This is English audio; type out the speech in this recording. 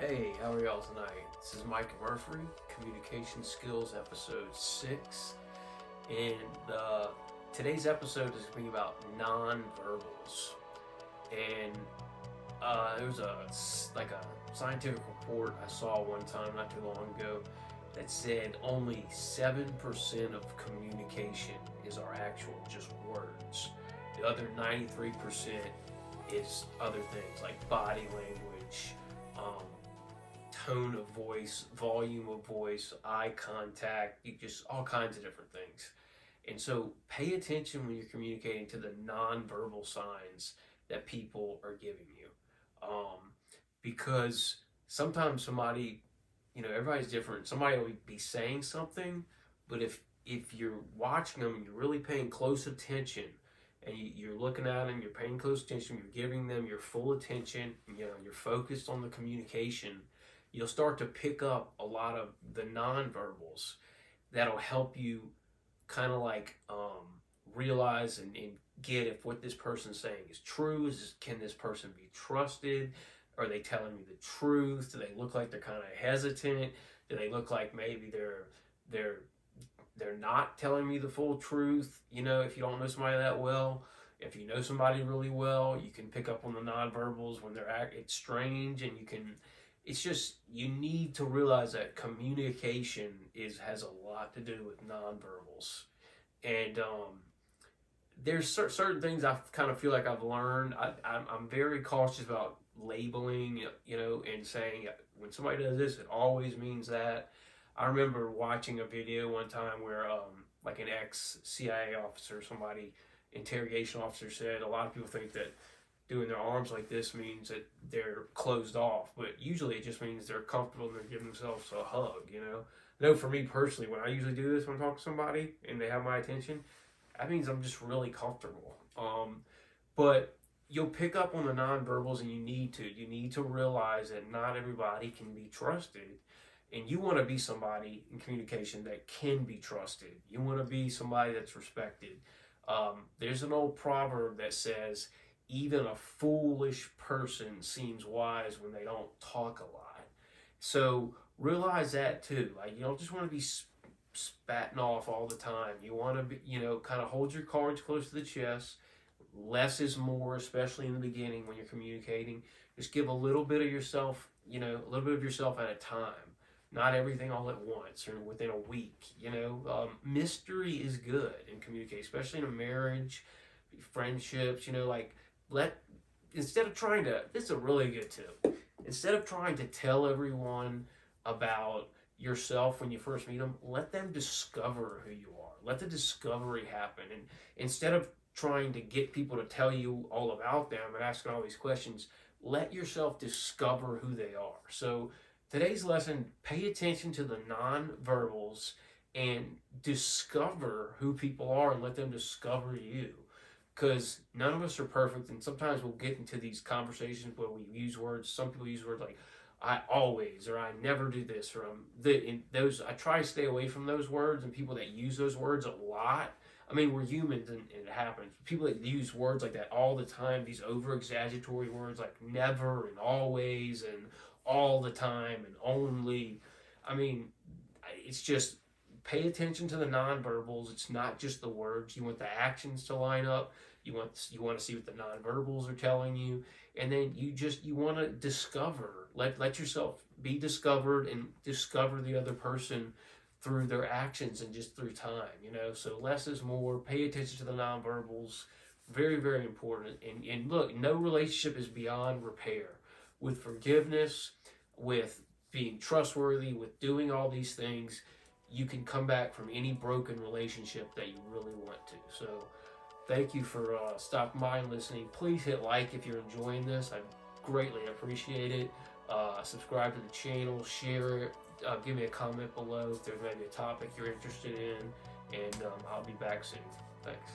Hey, how are y'all tonight? This is Mike Murphy, Communication Skills Episode 6. And today's episode is going to be about non-verbals. And there was a scientific report I saw one time not too long ago that said only 7% of communication is our actual just words. The other 93% is other things like body language, tone of voice, volume of voice, eye contact, just all kinds of different things. And so pay attention when you're communicating to the nonverbal signs that people are giving you. Because sometimes somebody, everybody's different. Somebody will be saying something, but if you're watching them and you're really paying close attention and you're looking at them, you're paying close attention, you're giving them your full attention, you're focused on the communication, you'll start to pick up a lot of the nonverbals that'll help you kind of realize and get if what this person's saying is true. Can this person be trusted? Are they telling me the truth? Do they look like they're kind of hesitant? Do they look like maybe they're not telling me the full truth? If you don't know somebody that well, if you know somebody really well, you can pick up on the nonverbals when it's strange, and it's just, you need to realize that communication has a lot to do with nonverbals. And there's certain things I kind of feel like I've learned. I'm very cautious about labeling, and saying when somebody does this, it always means that. I remember watching a video one time where like an ex-CIA officer, interrogation officer, said a lot of people think that doing their arms like this means that they're closed off, but usually it just means they're comfortable and they're giving themselves a hug. I know for me personally, when I usually do this when I talk to somebody and they have my attention, that means I'm just really comfortable. But you'll pick up on the nonverbals, and you need to realize that not everybody can be trusted. And you want to be somebody in communication that can be trusted. You want to be somebody that's respected. There's an old proverb that says, even a foolish person seems wise when they don't talk a lot. So realize that too. You don't just want to be spatting off all the time. You want to be, kind of hold your cards close to the chest. Less is more, especially in the beginning when you're communicating. Just give a little bit of yourself, a little bit of yourself at a time. Not everything all at once or within a week. Mystery is good in communication, especially in a marriage, friendships. Instead of trying to, this is a really good tip. Instead of trying to tell everyone about yourself when you first meet them, let them discover who you are. Let the discovery happen. And instead of trying to get people to tell you all about them and asking all these questions, let yourself discover who they are. So today's lesson, pay attention to the nonverbals and discover who people are and let them discover you. Because none of us are perfect, and sometimes we'll get into these conversations where we use words. Some people use words like "I always" or "I never do this," or I try to stay away from those words and people that use those words a lot. I mean, we're humans, and it happens. People that use words like that all the time, these over-exaggeratory words like "never" and "always" and "all the time" and "only." I mean, it's just, pay attention to the nonverbals. It's not just the words. You want the actions to line up. You want to see what the nonverbals are telling you, and then you want to discover. Let yourself be discovered and discover the other person through their actions and just through time. So less is more. Pay attention to the nonverbals. Very, very important. And look, no relationship is beyond repair. With forgiveness, with being trustworthy, with doing all these things, you can come back from any broken relationship that you really want to. So thank you for stopping by and listening. Please hit like if you're enjoying this. I greatly appreciate it. Subscribe to the channel, share it, give me a comment below if there's maybe a topic you're interested in, and I'll be back soon. Thanks.